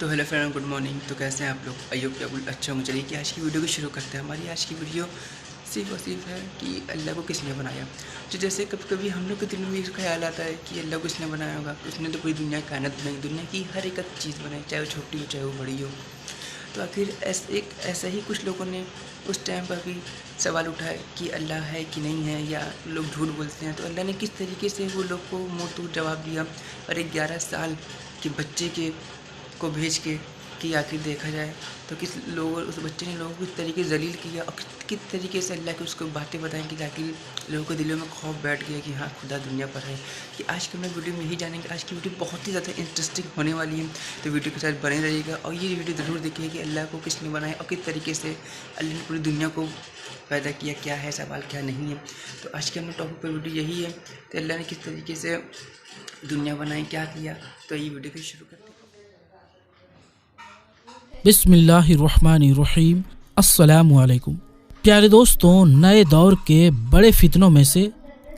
तो hello friend, good morning. तो कैसे हैं आप लोग? आइयो क्या बिल्कुल अच्छे होंगे। चलिए कि आज की वीडियो को शुरू करते हैं। हमारी आज की वीडियो सिर्फ और सिर्फ है कि अल्लाह को किसने बनाया। तो जैसे कभी कभी हम लोग के दिल में भी ख्याल आता है कि अल्लाह को किसने बनाया होगा। उसने तो पूरी दुनिया कायनात बनाई, दुनिया की हर एक चीज़ बनाई, चाहे वो छोटी हो चाहे वो बड़ी हो। तो आखिर ऐसा ही कुछ लोगों ने उस टाइम पर भी सवाल उठाए कि अल्लाह है कि नहीं है, या लोग झूठ बोलते हैं। तो अल्लाह ने किस तरीके से वो लोग को मुँह तोड़ जवाब दिया और एक 11 साल के बच्चे को भेज के कि आखिर देखा जाए तो किस लोगों उस बच्चे ने लोगों को किस तरीके से जलील किया और किस तरीके से अल्लाह की उसको बातें बताएं कि आखिर लोगों के दिलों में खौफ बैठ गया कि हाँ खुदा दुनिया पर है। कि आज के मैं वीडियो में ही जानेंगे। आज की वीडियो बहुत ही ज़्यादा इंटरेस्टिंग होने वाली है, तो वीडियो के साथ बने रहिएगा और ये वीडियो ज़रूर देखिए कि अल्लाह को किसने बनाया और किस तरीके से अल्लाह ने पूरी दुनिया को पैदा किया, क्या है सवाल क्या नहीं है। तो आज के अपने टॉपिक पर वीडियो यही है कि अल्लाह ने किस तरीके से दुनिया बनाई, क्या किया। तो ये वीडियो को शुरू करते हैं। बिस्मिल्लाहिर्रहमानिर्रहीम। अस्सलामु अलैकुम। प्यारे दोस्तों, नए दौर के बड़े फितनों में से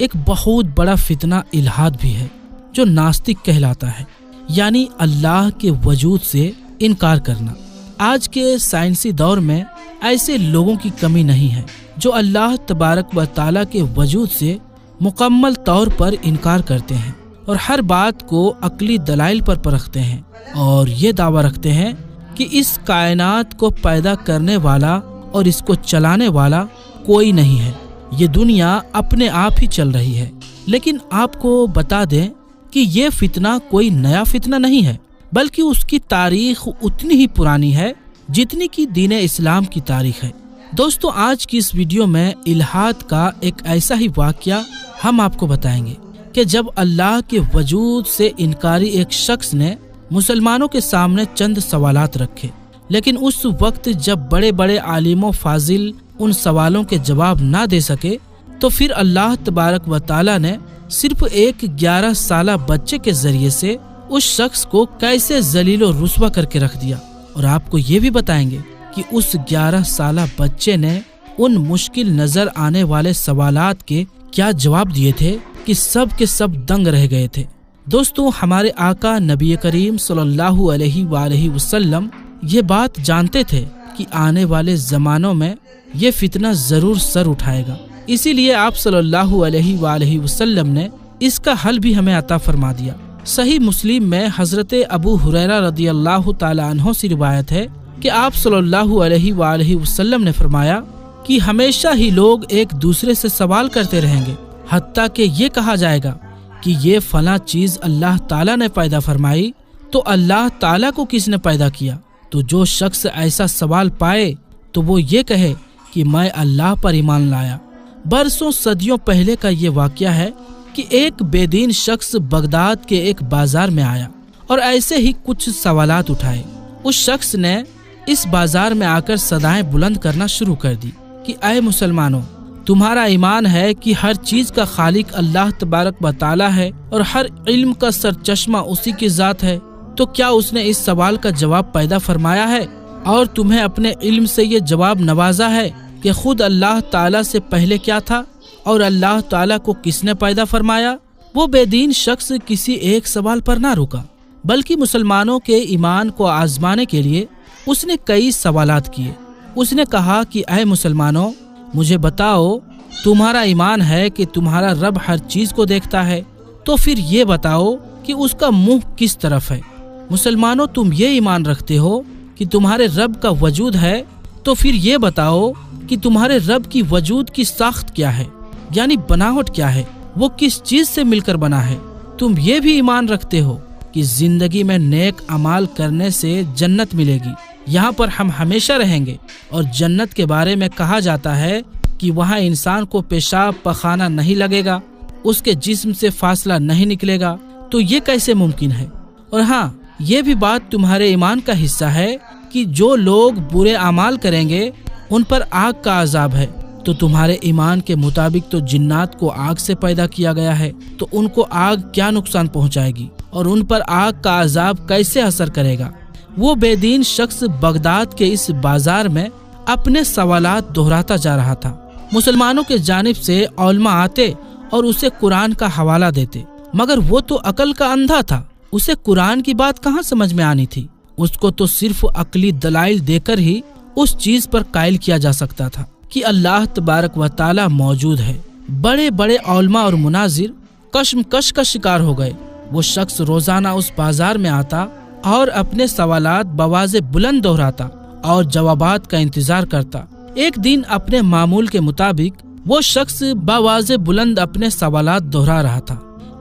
एक बहुत बड़ा फितना इल्हाद भी है, जो नास्तिक कहलाता है, यानी अल्लाह के वजूद से इनकार करना। आज के साइंसी दौर में ऐसे लोगों की कमी नहीं है जो अल्लाह तबारक व तआला के वजूद से मुकम्मल तौर पर इनकार करते हैं और हर बात को अक्ली दलाइल पर परखते हैं और ये दावा रखते हैं कि इस कायनात को पैदा करने वाला और इसको चलाने वाला कोई नहीं है, ये दुनिया अपने आप ही चल रही है। लेकिन आपको बता दें कि ये फितना कोई नया फितना नहीं है, बल्कि उसकी तारीख उतनी ही पुरानी है जितनी कि दीन इस्लाम की तारीख है। दोस्तों, आज की इस वीडियो में इल्हाद का एक ऐसा ही वाकया हम आपको बताएंगे कि जब अल्लाह के वजूद से इनकारी एक शख्स ने मुसलमानों के सामने चंद सवालात रखे, लेकिन उस वक्त जब बड़े बड़े आलिम व फाजिल उन सवालों के जवाब ना दे सके, तो फिर अल्लाह तबारक व तआला ने सिर्फ एक 11 साला बच्चे के जरिए से उस शख्स को कैसे जलील व रुस्वा करके रख दिया। और आपको ये भी बताएंगे कि उस 11 साला बच्चे ने उन मुश्किल नजर आने वाले सवालात के क्या जवाब दिए थे कि सब के सब दंग रह गए थे। दोस्तों, हमारे आका नबी करीम सल्लल्लाहु अलैहि वसल्लम ये बात जानते थे कि आने वाले जमानों में ये फितना जरूर सर उठाएगा। इसीलिए आप सल्लल्लाहु अलैहि वसल्लम ने इसका हल भी हमें अता फरमा दिया। सही मुस्लिम में हजरत अबू हुरैरा रदियल्लाहु ताला अन्हु से रिवायत है कि आप सल्लल्लाहु अलैहि वसल्लम ने फरमाया कि हमेशा ही लोग एक दूसरे से सवाल करते रहेंगे, हत्ता कि ये कहा जाएगा कि ये फला चीज अल्लाह ताला ने पैदा फरमाई, तो अल्लाह ताला को किसने पैदा किया। तो जो शख्स ऐसा सवाल पाए तो वो ये कहे कि मैं अल्लाह पर ईमान लाया। बरसों सदियों पहले का ये वाकया है कि एक बेदीन शख्स बगदाद के एक बाजार में आया और ऐसे ही कुछ सवालात उठाए। उस शख्स ने इस बाजार में आकर सदाएं बुलंद करना शुरू कर दी कि ऐ मुसलमानों, तुम्हारा ईमान है कि हर चीज का खालिक अल्लाह तबारक व तआला है और हर इल्म का सरचश्मा उसी की जात है। तो क्या उसने इस सवाल का जवाब पैदा फरमाया है और तुम्हें अपने इल्म से ये जवाब नवाजा है कि खुद अल्लाह ताला से पहले क्या था और अल्लाह ताला को किसने पैदा फरमाया। वो बेदीन शख्स किसी एक सवाल पर ना रुका, बल्कि मुसलमानों के ईमान को आजमाने के लिए उसने कई सवालात किए। उसने कहा कि ऐ मुसलमानों, मुझे बताओ, तुम्हारा ईमान है कि तुम्हारा रब हर चीज को देखता है, तो फिर ये बताओ कि उसका मुंह किस तरफ है। मुसलमानों, तुम ये ईमान रखते हो कि तुम्हारे रब का वजूद है, तो फिर ये बताओ कि तुम्हारे रब की वजूद की साख्त क्या है, यानी बनावट क्या है, वो किस चीज से मिलकर बना है। तुम ये भी ईमान रखते हो कि जिंदगी में नेक अमाल करने से जन्नत मिलेगी, यहाँ पर हम हमेशा रहेंगे, और जन्नत के बारे में कहा जाता है कि वहाँ इंसान को पेशाब पखाना नहीं लगेगा, उसके जिस्म से फासला नहीं निकलेगा। तो ये कैसे मुमकिन है। और हाँ, ये भी बात तुम्हारे ईमान का हिस्सा है कि जो लोग बुरे अमाल करेंगे उन पर आग का अजाब है। तो तुम्हारे ईमान के मुताबिक तो जिन्नात को आग से पैदा किया गया है, तो उनको आग क्या नुकसान पहुंचाएगी और उन पर आग का अजाब कैसे असर करेगा। वो बेदीन शख्स बगदाद के इस बाजार में अपने सवालात दोहराता जा रहा था। मुसलमानों के जानिब से उलमा आते और उसे कुरान का हवाला देते, मगर वो तो अकल का अंधा था, उसे कुरान की बात कहाँ समझ में आनी थी। उसको तो सिर्फ अकली दलाइल देकर ही उस चीज पर कायल किया जा सकता था कि अल्लाह तबारक व ताला मौजूद है। बड़े बड़े औलमा और मुनाजिर कश्मकश का शिकार हो गए। वो शख्स रोजाना उस बाजार में आता और अपने सवालात बवाज़े बुलंद दोहराता और जवाबात का इंतजार करता। एक दिन अपने मामूल के मुताबिक वो शख्स बवाज़े बुलंद अपने सवालात दोहरा रहा था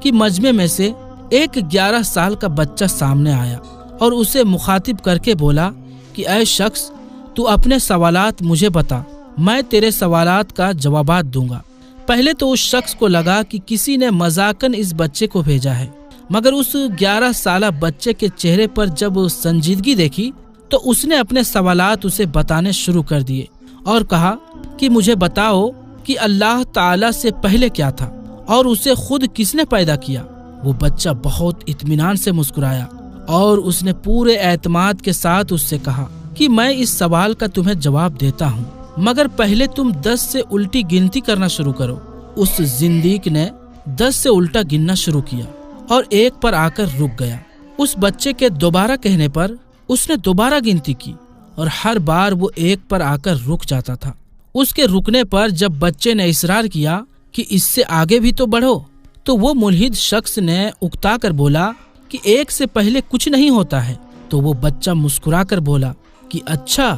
कि मजमे में से एक 11 साल का बच्चा सामने आया और उसे मुखातिब करके बोला कि ऐ शख्स, तू अपने सवालात मुझे बता, मैं तेरे सवालात का जवाबात दूंगा। पहले तो उस शख्स को लगा कि किसी ने मजाकन इस बच्चे को भेजा है, मगर उस 11 साला बच्चे के चेहरे पर जब संजीदगी देखी तो उसने अपने सवालात उसे बताने शुरू कर दिए और कहा कि मुझे बताओ कि अल्लाह ताला से पहले क्या था और उसे खुद किसने पैदा किया। वो बच्चा बहुत इत्मीनान से मुस्कुराया और उसने पूरे एतमाद के साथ उससे कहा कि मैं इस सवाल का तुम्हें जवाब देता हूँ, मगर पहले तुम 10 से उल्टी गिनती करना शुरू करो। उस जिंदीक ने 10 से उल्टा गिनना शुरू किया और एक पर आकर रुक गया। उस बच्चे के दोबारा कहने पर उसने दोबारा गिनती की और हर बार वो एक पर आकर रुक जाता था। उसके रुकने पर जब बच्चे ने इसरार किया कि इससे आगे भी तो बढ़ो, तो वो मुल्हिद शख्स ने उकता कर बोला कि एक से पहले कुछ नहीं होता है। तो वो बच्चा मुस्कुरा कर बोला कि अच्छा,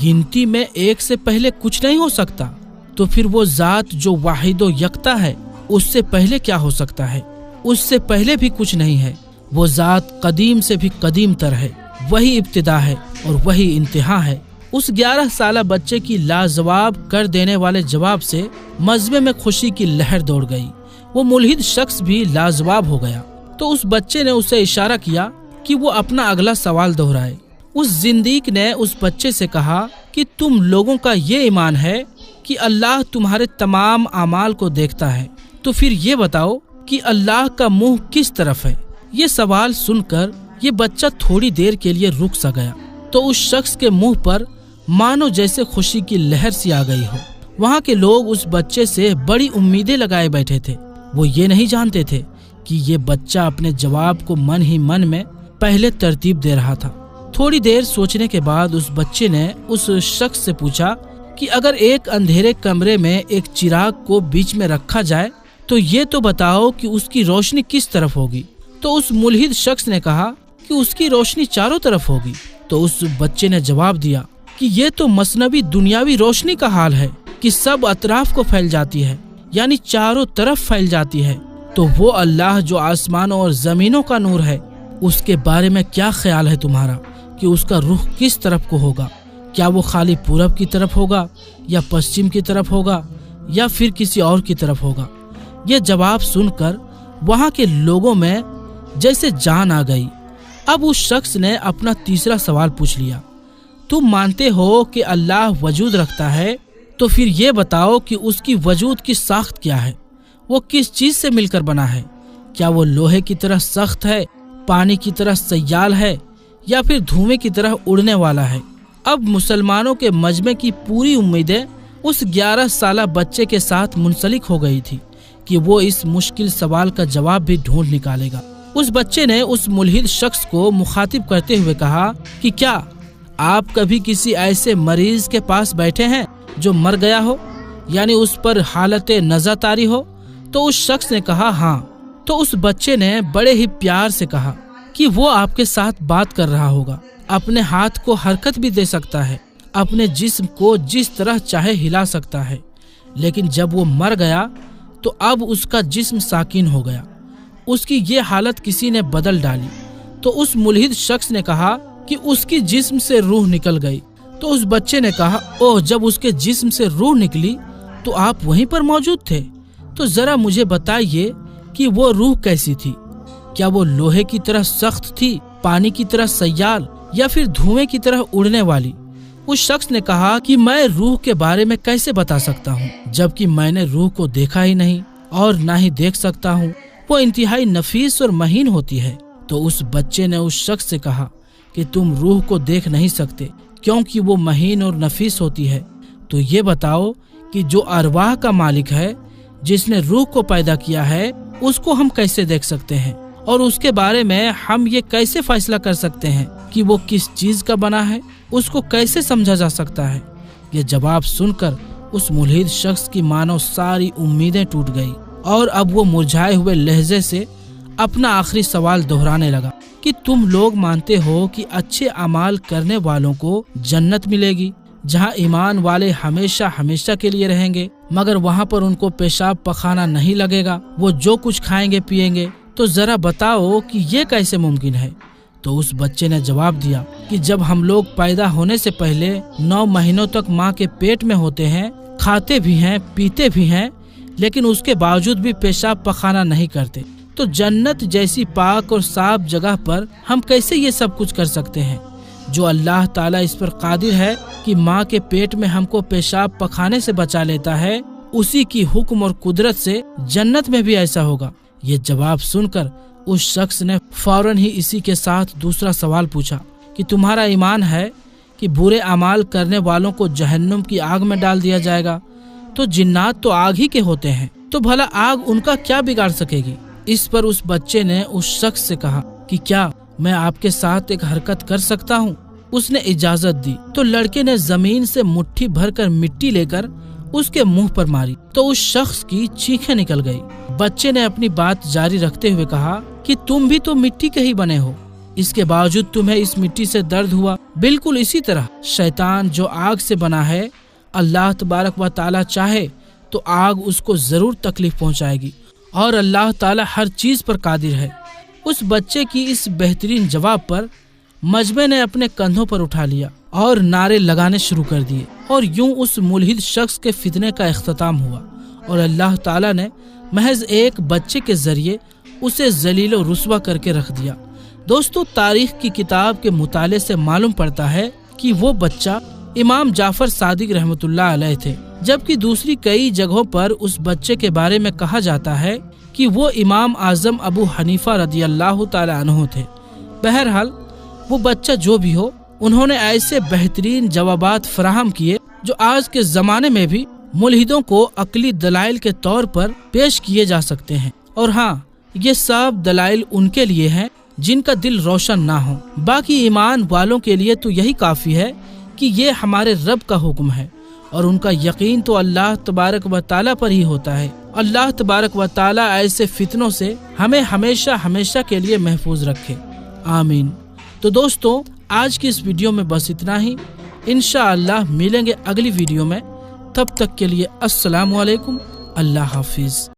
गिनती में एक से पहले कुछ नहीं हो सकता, तो फिर वो जात जो वाहिदो यकता है उससे पहले क्या हो सकता है? उससे पहले भी कुछ नहीं है। वो जात कदीम से भी कदीम तर है, वही इब्तिदा है और वही इंतहा है। उस 11 साला बच्चे की लाजवाब कर देने वाले जवाब से मजमे में खुशी की लहर दौड़ गई। वो मुल्हिद शख्स भी लाजवाब हो गया। तो उस बच्चे ने उसे इशारा किया कि वो अपना अगला सवाल दोहराए। उस जिंदीक ने उस बच्चे से कहा कि तुम लोगों का ये ईमान है कि अल्लाह तुम्हारे तमाम आमाल को देखता है, तो फिर ये बताओ कि अल्लाह का मुंह किस तरफ है? ये सवाल सुनकर ये बच्चा थोड़ी देर के लिए रुक सा गया। तो उस शख्स के मुंह पर मानो जैसे खुशी की लहर सी आ गई हो। वहाँ के लोग उस बच्चे से बड़ी उम्मीदें लगाए बैठे थे। वो ये नहीं जानते थे कि ये बच्चा अपने जवाब को मन ही मन में पहले तरतीब दे रहा था। थोड़ी देर सोचने के बाद उस बच्चे ने उस शख्स से पूछा कि अगर एक अंधेरे कमरे में एक चिराग को बीच में रखा जाए तो ये तो बताओ कि उसकी रोशनी किस तरफ होगी? तो उस मुल्हिद शख्स ने कहा कि उसकी रोशनी चारों तरफ होगी। तो उस बच्चे ने जवाब दिया कि ये तो मसनवी दुनियावी रोशनी का हाल है कि सब अतराफ को फैल जाती है, यानी चारों तरफ फैल जाती है। तो वो अल्लाह जो आसमानों और जमीनों का नूर है, उसके बारे में क्या ख्याल है तुम्हारा कि उसका रुख किस तरफ को होगा? क्या वो खाली पूरब की तरफ होगा या पश्चिम की तरफ होगा या फिर किसी और की तरफ होगा? ये जवाब सुनकर वहाँ के लोगों में जैसे जान आ गई। अब उस शख्स ने अपना तीसरा सवाल पूछ लिया, तुम मानते हो कि अल्लाह वजूद रखता है, तो फिर ये बताओ कि उसकी वजूद की साख्त क्या है? वो किस चीज से मिलकर बना है? क्या वो लोहे की तरह सख्त है, पानी की तरह सयाल है या फिर धुएं की तरह उड़ने वाला है? अब मुसलमानों के मजमे की पूरी उम्मीदें उस 11 साला बच्चे के साथ मुंसलिक हो गई थी कि वो इस मुश्किल सवाल का जवाब भी ढूंढ निकालेगा। उस बच्चे ने उस मुल्हिद शख्स को मुखातिब करते हुए कहा कि क्या आप कभी किसी ऐसे मरीज के पास बैठे हैं जो मर गया हो, यानी उस पर हालत नज़ा तारी हो? तो उस शख्स ने कहा हाँ। तो उस बच्चे ने बड़े ही प्यार से कहा कि वो आपके साथ बात कर रहा होगा, अपने हाथ को हरकत भी दे सकता है, अपने जिस्म को जिस तरह चाहे हिला सकता है, लेकिन जब वो मर गया तो अब उसका जिस्म साकिन हो गया। उसकी ये हालत किसी ने बदल डाली। तो उस मुल्हिद शख्स ने कहा कि उसकी जिस्म से रूह निकल गई। तो उस बच्चे ने कहा, ओह, जब उसके जिस्म से रूह निकली तो आप वहीं पर मौजूद थे, तो जरा मुझे बताइए कि वो रूह कैसी थी? क्या वो लोहे की तरह सख्त थी, पानी की तरह सयाल या फिर धुएं की तरह उड़ने वाली? उस शख्स ने कहा कि मैं रूह के बारे में कैसे बता सकता हूँ, जबकि मैंने रूह को देखा ही नहीं और ना ही देख सकता हूँ। वो इंतहाई नफीस और महीन होती है। तो उस बच्चे ने उस शख्स से कहा कि तुम रूह को देख नहीं सकते क्योंकि वो महीन और नफीस होती है। तो ये बताओ कि जो अरवाह का मालिक है, जिसने रूह को पैदा किया है, उसको हम कैसे देख सकते हैं और उसके बारे में हम ये कैसे फैसला कर सकते हैं कि वो किस चीज का बना है, उसको कैसे समझा जा सकता है। ये जवाब सुनकर उस मुल्हिद शख्स की मानो सारी उम्मीदें टूट गई और अब वो मुरझाए हुए लहजे से अपना आखिरी सवाल दोहराने लगा कि तुम लोग मानते हो कि अच्छे अमाल करने वालों को जन्नत मिलेगी जहाँ ईमान वाले हमेशा हमेशा के लिए रहेंगे, मगर वहाँ पर उनको पेशाब पखाना नहीं लगेगा, वो जो कुछ खाएंगे पिएंगे। तो जरा बताओ कि ये कैसे मुमकिन है। तो उस बच्चे ने जवाब दिया कि जब हम लोग पैदा होने से पहले 9 महीनों तक माँ के पेट में होते हैं, खाते भी हैं पीते भी हैं, लेकिन उसके बावजूद भी पेशाब पखाना नहीं करते, तो जन्नत जैसी पाक और साफ जगह पर हम कैसे ये सब कुछ कर सकते हैं। जो अल्लाह ताला इस पर कादिर है कि माँ के पेट में हमको पेशाब पखाने से बचा लेता है, उसी की हुक्म और कुदरत से जन्नत में भी ऐसा होगा। ये जवाब सुनकर उस शख्स ने फौरन ही इसी के साथ दूसरा सवाल पूछा कि तुम्हारा ईमान है कि बुरे अमाल करने वालों को जहन्नुम की आग में डाल दिया जाएगा? तो जिन्नात तो आग ही के होते हैं, तो भला आग उनका क्या बिगाड़ सकेगी। इस पर उस बच्चे ने उस शख्स से कहा कि क्या मैं आपके साथ एक हरकत कर सकता हूँ। उसने इजाजत दी तो लड़के ने जमीन से मुट्ठी भरकर मिट्टी लेकर उसके मुंह पर मारी तो उस शख्स की चीखें निकल गई। बच्चे ने अपनी बात जारी रखते हुए कहा कि तुम भी तो मिट्टी के ही बने हो, इसके बावजूद तुम्हें इस मिट्टी से दर्द हुआ। बिल्कुल इसी तरह शैतान जो आग से बना है, अल्लाह तबारक व ताला चाहे तो आग उसको जरूर तकलीफ पहुंचाएगी और अल्लाह ताला हर चीज पर कादिर है। उस बच्चे की इस बेहतरीन जवाब पर मजमे ने अपने कंधों पर उठा लिया और नारे लगाने शुरू कर दिए और यूं उस मुल्हिद शख्स के फितने का इख्तिताम हुआ और अल्लाह ताला ने महज एक बच्चे के जरिए उसे जलील और रुस्वा करके रख दिया। दोस्तों, तारीख की किताब के मुताले से मालूम पड़ता है कि वो बच्चा इमाम जाफर सादिक रहमतुल्लाह अलैह थे, जबकि दूसरी कई जगहों पर उस बच्चे के बारे में कहा जाता है कि वो इमाम आजम अबू हनीफा रदियल्लाहु ताला अन्हु थे। बहरहाल वो बच्चा जो भी हो, उन्होंने ऐसे बेहतरीन जवाबात फराहम किए जो आज के जमाने में भी मुल्हिदों को अकली दलाइल के तौर पर पेश किए जा सकते हैं। और हाँ, ये सब दलाइल उनके लिए हैं जिनका दिल रोशन ना हो। बाकी ईमान वालों के लिए तो यही काफी है कि ये हमारे रब का हुक्म है और उनका यकीन तो अल्लाह तबारक व ताला पर ही होता है। अल्लाह तबारक व ताला ऐसे फितनों से हमें हमेशा हमेशा के लिए महफूज रखे, आमीन। तो दोस्तों, आज की इस वीडियो में बस इतना ही। इंशाअल्लाह मिलेंगे अगली वीडियो में। तब तक के लिए अस्सलामु अलैकुम, अल्लाह हाफिज।